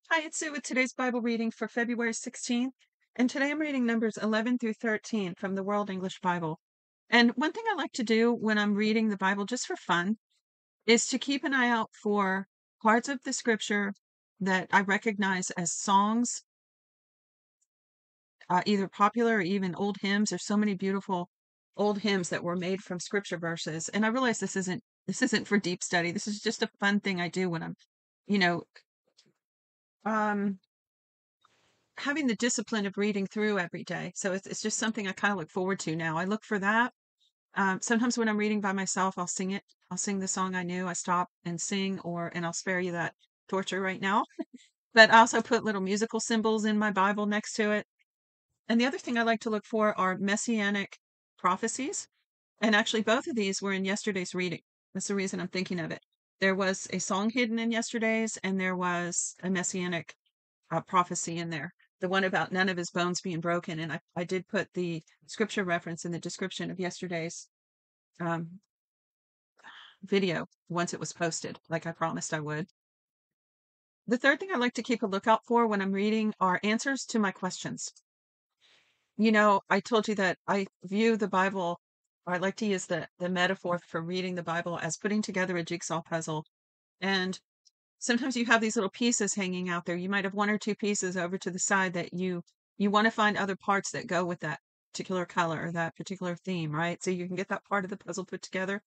Hi, it's Sue with today's Bible reading for February 16th. And today I'm reading numbers 11 through 13 from the World English Bible. And one thing I like to do when I'm reading the Bible just for fun is to keep an eye out for parts of the scripture that I recognize as songs, either popular or even old hymns. There's so many beautiful old hymns that were made from scripture verses. And I realize this isn't for deep study. This is just a fun thing I do when I'm, you know, um having the discipline of reading through every day. So it's just something I kind of look forward to now. I look for that. Sometimes when I'm reading by myself, I'll sing it. I'll sing the song I knew. I stop and sing, and I'll spare you that torture right now. But I also put little musical symbols in my Bible next to it. And the other thing I like to look for are messianic prophecies. And actually, both of these were in yesterday's reading. That's the reason I'm thinking of it. There was a song hidden in yesterday's, and there was a messianic prophecy in there, the one about none of his bones being broken. And I did put the scripture reference in the description of yesterday's um, video once it was posted, like I promised I would. The third thing I like to keep a lookout for when I'm reading are answers to my questions. I told you that I view the Bible, or I like to use the metaphor for reading the Bible as putting together a jigsaw puzzle. And sometimes you have these little pieces hanging out there. You might have one or two pieces over to the side that you want to find other parts that go with that particular color or that particular theme, right? So you can get that part of the puzzle put together.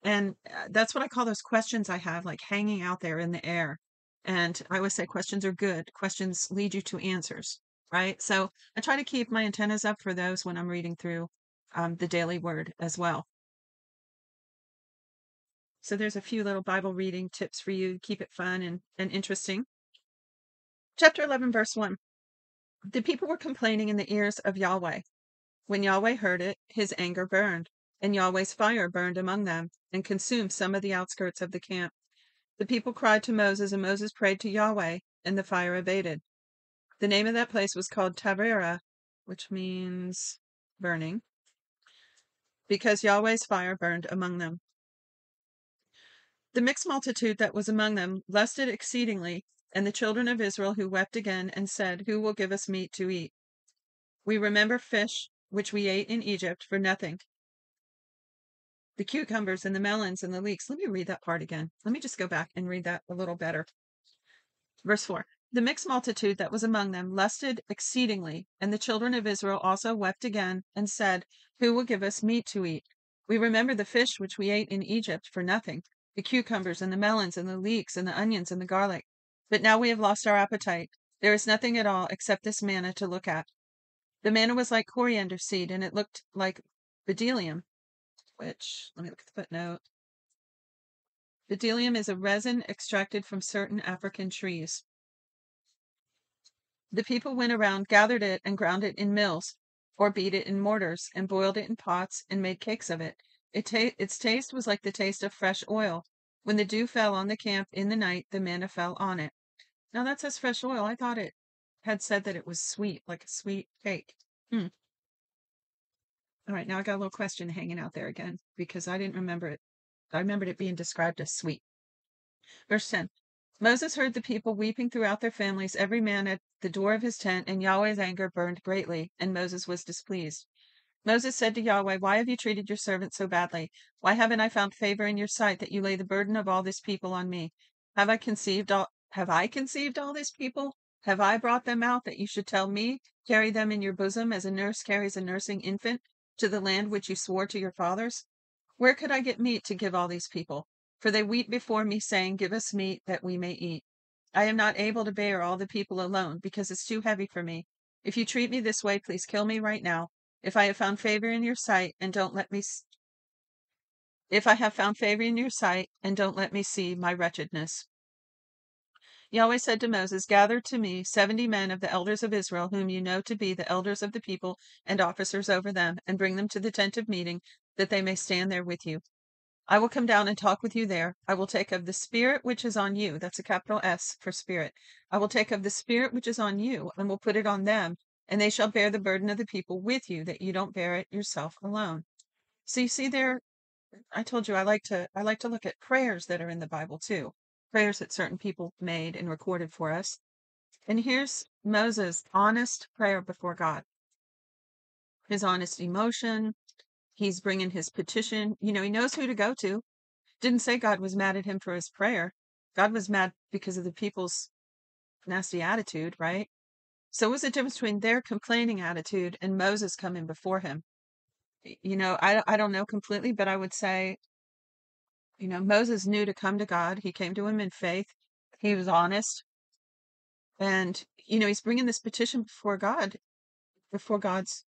And that's what I call those questions I have, like hanging out there in the air. And I always say questions are good. Questions lead you to answers, right? So I try to keep my antennas up for those when I'm reading through the daily word as well. So there's a few little Bible reading tips for you to keep it fun and interesting. Chapter 11, verse 1. The people were complaining in the ears of Yahweh. When Yahweh heard it, his anger burned, and Yahweh's fire burned among them and consumed some of the outskirts of the camp. The people cried to Moses, and Moses prayed to Yahweh, and the fire abated. The name of that place was called Taberah, which means burning, because Yahweh's fire burned among them. The mixed multitude that was among them lusted exceedingly, and the children of Israel who wept again and said, Who will give us meat to eat? We remember fish, which we ate in Egypt, for nothing. The cucumbers and the melons and the leeks. Let me read that part again. Let me just go back and read that a little better. Verse 4. The mixed multitude that was among them lusted exceedingly, and the children of Israel also wept again and said, Who will give us meat to eat? We remember the fish which we ate in Egypt for nothing, the cucumbers and the melons and the leeks and the onions and the garlic. But now we have lost our appetite. There is nothing at all except this manna to look at. The manna was like coriander seed, and it looked like bdellium, which, let me look at the footnote. Bdellium is a resin extracted from certain African trees. The people went around, gathered it, and ground it in mills, or beat it in mortars, and boiled it in pots, and made cakes of it. Its taste was like the taste of fresh oil. When the dew fell on the camp in the night, the manna fell on it. Now that says fresh oil. I thought it had said that it was sweet, like a sweet cake. Hmm. All right, now I got a little question hanging out there again because I didn't remember it. I remembered it being described as sweet. Verse 10. Moses heard the people weeping throughout their families, every man at the door of his tent, and Yahweh's anger burned greatly, and Moses was displeased. Moses said to Yahweh, Why have you treated your servant so badly? Why haven't I found favor in your sight that you lay the burden of all this people on me? Have I conceived all this people? Have I brought them out that you should tell me, carry them in your bosom as a nurse carries a nursing infant to the land which you swore to your fathers? Where could I get meat to give all these people? For they weep before me, saying, Give us meat that we may eat. I am not able to bear all the people alone, because it's too heavy for me. If you treat me this way, please kill me right now. If I have found favor in your sight, and don't let me if I have found favor in your sight, and don't let me see my wretchedness. Yahweh said to Moses, Gather to me 70 men of the elders of Israel, whom you know to be the elders of the people and officers over them, and bring them to the tent of meeting, that they may stand there with you. I will come down and talk with you there. I will take of the spirit which is on you. That's a capital S for spirit. I will take of the spirit which is on you and will put it on them, and they shall bear the burden of the people with you, that you don't bear it yourself alone. So you see there, I told you I like to look at prayers that are in the Bible too. Prayers that certain people made and recorded for us. And here's Moses' honest prayer before God, his honest emotion. He's bringing his petition. He knows who to go to. Didn't say God was mad at him for his prayer. God was mad because of the people's nasty attitude, right? So what's the difference between their complaining attitude and Moses coming before him? I don't know completely, but I would say, Moses knew to come to God. He came to him in faith. He was honest. And, he's bringing this petition before God, before God's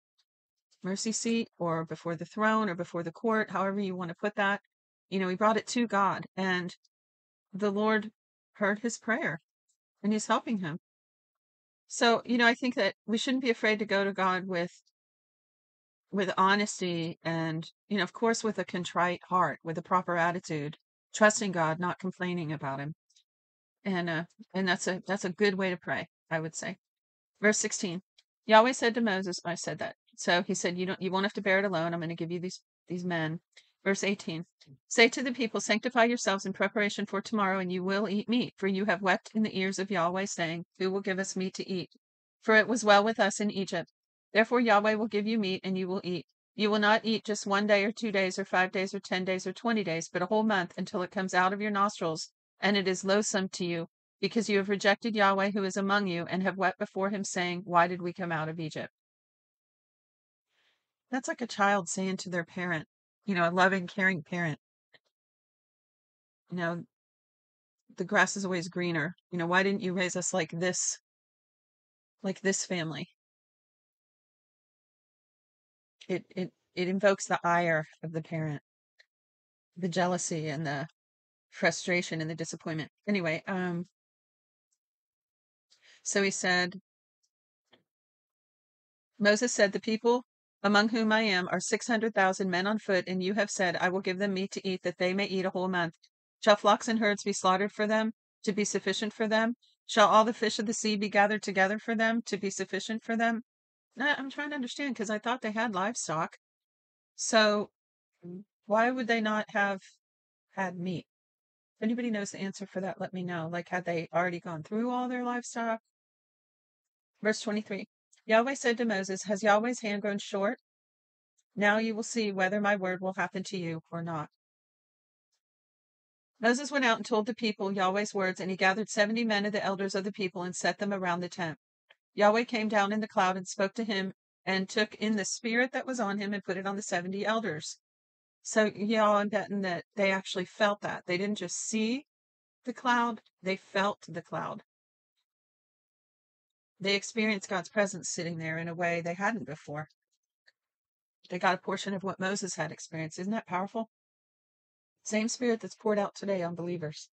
mercy seat or before the throne or before the court, however you want to put that. He brought it to God, and the Lord heard his prayer and he's helping him. So, I think that we shouldn't be afraid to go to God with honesty and, of course, with a contrite heart, with a proper attitude, trusting God, not complaining about him. And that's a good way to pray, I would say. Verse 16. Yahweh said to Moses, I said that. So he said, you won't have to bear it alone. I'm going to give you these men. Verse 18. Say to the people, sanctify yourselves in preparation for tomorrow, and you will eat meat, for you have wept in the ears of Yahweh, saying, who will give us meat to eat? For it was well with us in Egypt. Therefore Yahweh will give you meat, and you will eat. You will not eat just 1 day or 2 days or 5 days or 10 days or 20 days, but a whole month, until it comes out of your nostrils, and it is loathsome to you, because you have rejected Yahweh who is among you, and have wept before him, saying, why did we come out of Egypt? That's like a child saying to their parent, a loving, caring parent, the grass is always greener. Why didn't you raise us like this family? It invokes the ire of the parent, the jealousy and the frustration and the disappointment. Anyway, so Moses said, the people among whom I am are 600,000 men on foot, and you have said, I will give them meat to eat, that they may eat a whole month. Shall flocks and herds be slaughtered for them, to be sufficient for them? Shall all the fish of the sea be gathered together for them, to be sufficient for them? I'm trying to understand, because I thought they had livestock. So why would they not have had meat? If anybody knows the answer for that, let me know. Like, had they already gone through all their livestock? Verse 23. Yahweh said to Moses, has Yahweh's hand grown short? Now you will see whether my word will happen to you or not. Moses went out and told the people Yahweh's words, and he gathered 70 men of the elders of the people and set them around the tent. Yahweh came down in the cloud and spoke to him, and took in the spirit that was on him and put it on the 70 elders. So, I'm betting that they actually felt that. They didn't just see the cloud, they felt the cloud. They experienced God's presence sitting there in a way they hadn't before. They got a portion of what Moses had experienced. Isn't that powerful? Same spirit that's poured out today on believers.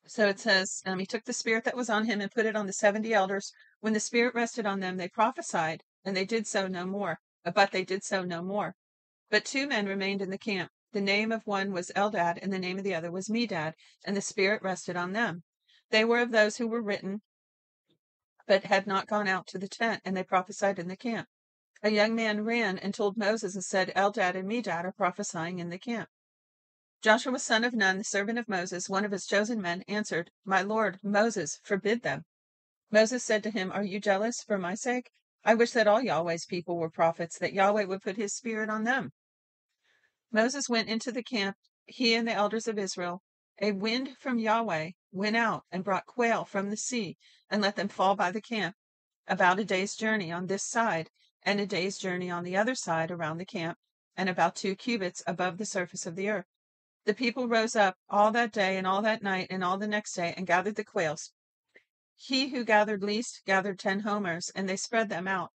So it says, he took the spirit that was on him and put it on the 70 elders. When the spirit rested on them, they prophesied, and they did so no more. But they did so no more. But 2 men remained in the camp. The name of one was Eldad, and the name of the other was Medad, and the spirit rested on them. They were of those who were written, but had not gone out to the tent, and they prophesied in the camp. A young man ran and told Moses and said, Eldad and Medad are prophesying in the camp. Joshua, son of Nun, the servant of Moses, one of his chosen men, answered, my lord, Moses, forbid them. Moses said to him, are you jealous for my sake? I wish that all Yahweh's people were prophets, that Yahweh would put his spirit on them. Moses went into the camp, he and the elders of Israel. A wind from Yahweh went out and brought quail from the sea, and let them fall by the camp, about a day's journey on this side, and a day's journey on the other side around the camp, and about 2 cubits above the surface of the earth. The people rose up all that day and all that night and all the next day, and gathered the quails. He who gathered least gathered 10 homers, and they spread them out.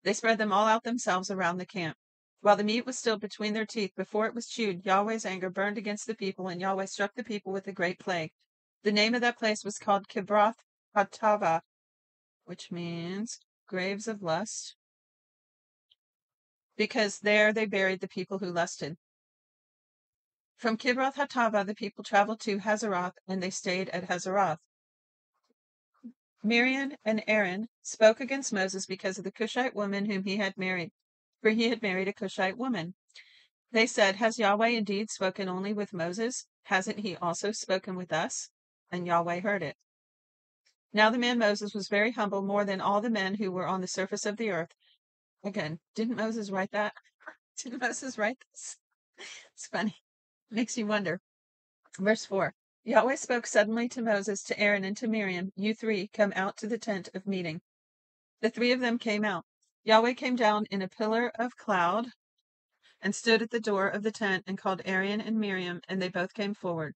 They spread them all out themselves around the camp. While the meat was still between their teeth, before it was chewed, Yahweh's anger burned against the people, and Yahweh struck the people with a great plague. The name of that place was called Kibroth Hattava, which means graves of lust, because there they buried the people who lusted. From Kibroth Hattava, the people traveled to Hazeroth, and they stayed at Hazeroth. Miriam and Aaron spoke against Moses because of the Cushite woman whom he had married, for he had married a Cushite woman. They said, has Yahweh indeed spoken only with Moses? Hasn't he also spoken with us? And Yahweh heard it. Now the man Moses was very humble, more than all the men who were on the surface of the earth. Again, didn't Moses write that? Didn't Moses write this? It's funny. Makes you wonder. Verse 4. Yahweh spoke suddenly to Moses, to Aaron, and to Miriam, "You three come out to the tent of meeting." The three of them came out. Yahweh came down in a pillar of cloud and stood at the door of the tent and called Aaron and Miriam, and they both came forward.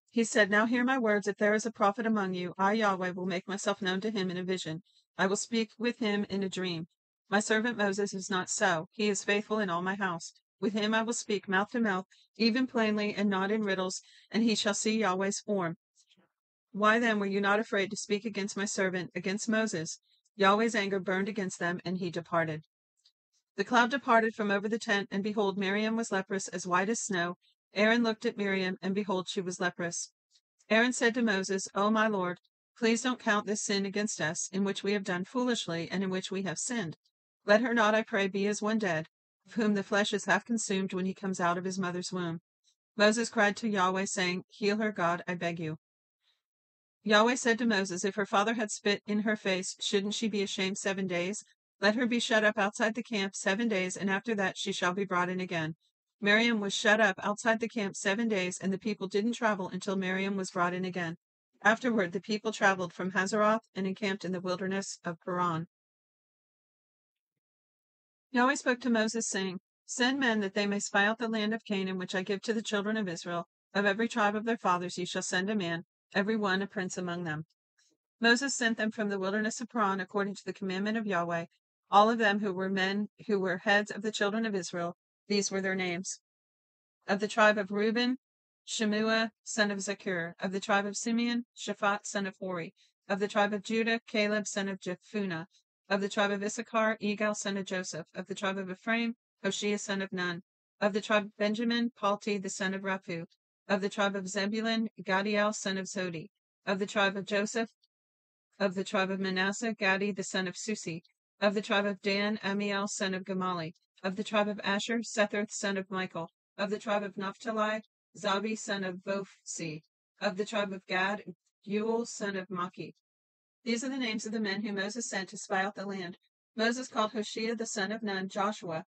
He said, "Now hear my words. If there is a prophet among you, I, Yahweh, will make myself known to him in a vision. I will speak with him in a dream. My servant Moses is not so. He is faithful in all my house. With him I will speak mouth to mouth, even plainly and not in riddles, and he shall see Yahweh's form. Why then were you not afraid to speak against my servant, against Moses?" Yahweh's anger burned against them, and he departed. The cloud departed from over the tent, and behold, Miriam was leprous, as white as snow. Aaron looked at Miriam, and behold, she was leprous. Aaron said to Moses, "O my Lord, please don't count this sin against us, in which we have done foolishly, and in which we have sinned. Let her not, I pray, be as one dead, of whom the flesh is half consumed when he comes out of his mother's womb." Moses cried to Yahweh, saying, "Heal her, God, I beg you." Yahweh said to Moses, "If her father had spit in her face, shouldn't she be ashamed 7 days? Let her be shut up outside the camp 7 days, and after that she shall be brought in again." Miriam was shut up outside the camp 7 days, and the people didn't travel until Miriam was brought in again. Afterward, the people traveled from Hazeroth and encamped in the wilderness of Paran. Yahweh spoke to Moses, saying, "Send men that they may spy out the land of Canaan, which I give to the children of Israel. Of every tribe of their fathers you shall send a man, every one a prince among them." Moses sent them from the wilderness of Paran according to the commandment of Yahweh, all of them who were men who were heads of the children of Israel. These were their names. Of the tribe of Reuben, Shemua, son of Zakur. Of the tribe of Simeon, Shaphat, son of Hori. Of the tribe of Judah, Caleb, son of Jephunneh. Of the tribe of Issachar, Egal, son of Joseph. Of the tribe of Ephraim, Hoshea, son of Nun. Of the tribe of Benjamin, Palti, the son of Raphu. Of the tribe of Zebulun, Gadiel, son of Zodi. Of the tribe of Joseph, of the tribe of Manasseh, Gadi the son of Susi. Of the tribe of Dan, Amiel son of Gamali. Of the tribe of Asher, Sethur son of Michael. Of the tribe of Naphtali, Zabi son of Vophsi. Of the tribe of Gad, Ewell son of Maki. These are the names of the men whom Moses sent to spy out the land. Moses called Hoshea the son of Nun Joshua.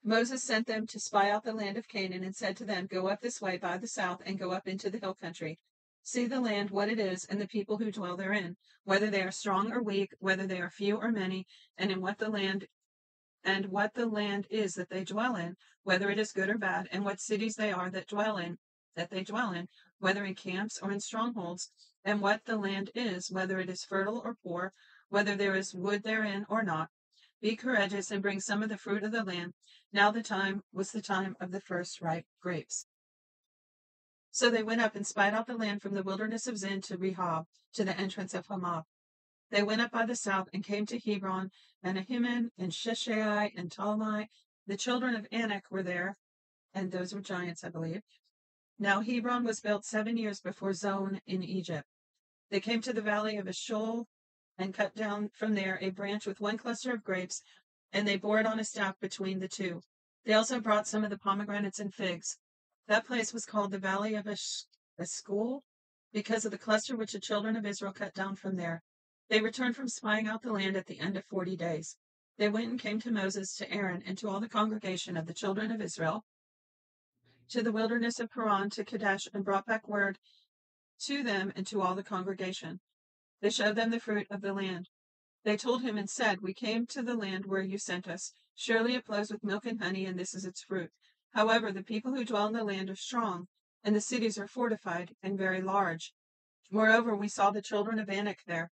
Moses sent them to spy out the land of Canaan, and said to them, "Go up this way by the south, and go up into the hill country. See the land, what it is, and the people who dwell therein, whether they are strong or weak, whether they are few or many, and in what the land is that they dwell in, whether it is good or bad, and what cities they are that they dwell in, whether in camps or in strongholds, and what the land is, whether it is fertile or poor, whether there is wood therein or not. Be courageous and bring some of the fruit of the land." Now the time was the time of the first ripe grapes. So they went up and spied out the land from the wilderness of Zin to Rehob, to the entrance of Hamath. They went up by the south and came to Hebron, and Ahiman, and Sheshai, and Talmai. The children of Anak were there, and those were giants, I believe. Now Hebron was built 7 years before Zoan in Egypt. They came to the valley of Eshcol, and cut down from there a branch with one cluster of grapes, and they bore it on a staff between the two. They also brought some of the pomegranates and figs. That place was called the Valley of Eshcol, because of the cluster which the children of Israel cut down from there. They returned from spying out the land at the end of 40 days. They went and came to Moses, to Aaron, and to all the congregation of the children of Israel, to the wilderness of Paran, to Kadesh, and brought back word to them and to all the congregation. They showed them the fruit of the land. They told him and said, "We came to the land where you sent us. Surely it flows with milk and honey, and this is its fruit. However, the people who dwell in the land are strong, and the cities are fortified and very large. Moreover, we saw the children of Anak there.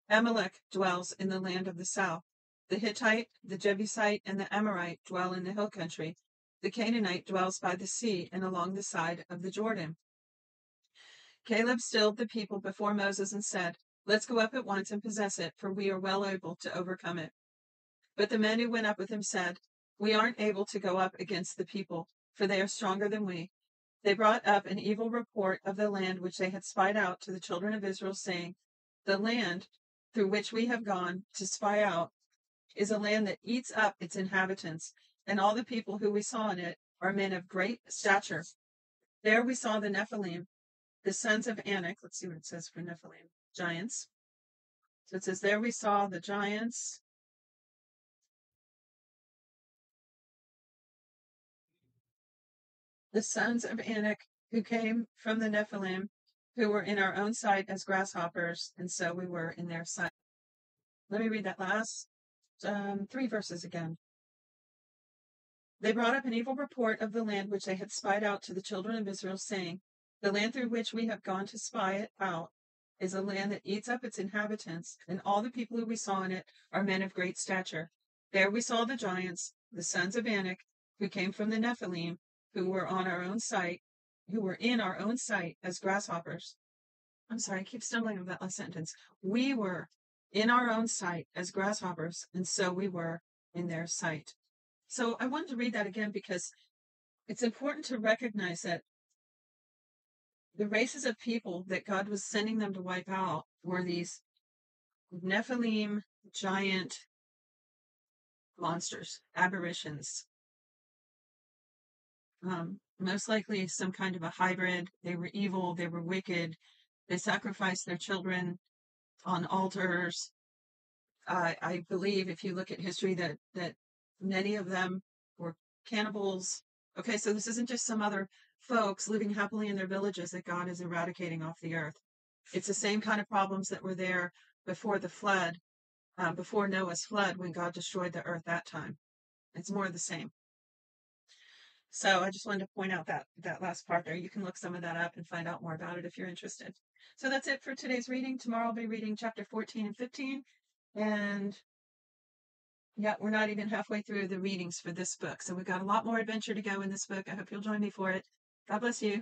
Amalek dwells in the land of the south. The Hittite, the Jebusite, and the Amorite dwell in the hill country. The Canaanite dwells by the sea and along the side of the Jordan." Caleb stilled the people before Moses and said, "Let's go up at once and possess it, for we are well able to overcome it." But the men who went up with him said, "We aren't able to go up against the people, for they are stronger than we." They brought up an evil report of the land which they had spied out to the children of Israel, saying, "The land through which we have gone to spy out is a land that eats up its inhabitants, and all the people who we saw in it are men of great stature. There we saw the Nephilim. the sons of Anak. Let's see what it says for Nephilim. Giants. So it says, there we saw the giants. The sons of Anak who came from the Nephilim, who were in our own sight as grasshoppers, and so we were in their sight. Let me read that last 3 verses again. They brought up an evil report of the land which they had spied out to the children of Israel, saying, the land through which we have gone to spy it out is a land that eats up its inhabitants, and all the people who we saw in it are men of great stature. There we saw the giants, the sons of Anak, who came from the Nephilim, who were on our own sight, who were in our own sight as grasshoppers. I'm sorry, I keep stumbling over that last sentence. We were in our own sight as grasshoppers, and so we were in their sight. So I wanted to read that again because it's important to recognize that the races of people that God was sending them to wipe out were these Nephilim giant monsters, aberrations. Most likely some kind of a hybrid. They were evil, they were wicked, they sacrificed their children on altars. I believe if you look at history that many of them were cannibals. Okay, so this isn't just some other folks living happily in their villages that God is eradicating off the earth. It's the same kind of problems that were there before the flood, before Noah's flood, when God destroyed the earth that time. It's more of the same. So I just wanted to point out that last part there. You can look some of that up and find out more about it if you're interested. So that's it for today's reading. Tomorrow I'll be reading chapter 14 and 15. And yeah, we're not even halfway through the readings for this book. So we've got a lot more adventure to go in this book. I hope you'll join me for it. God bless you.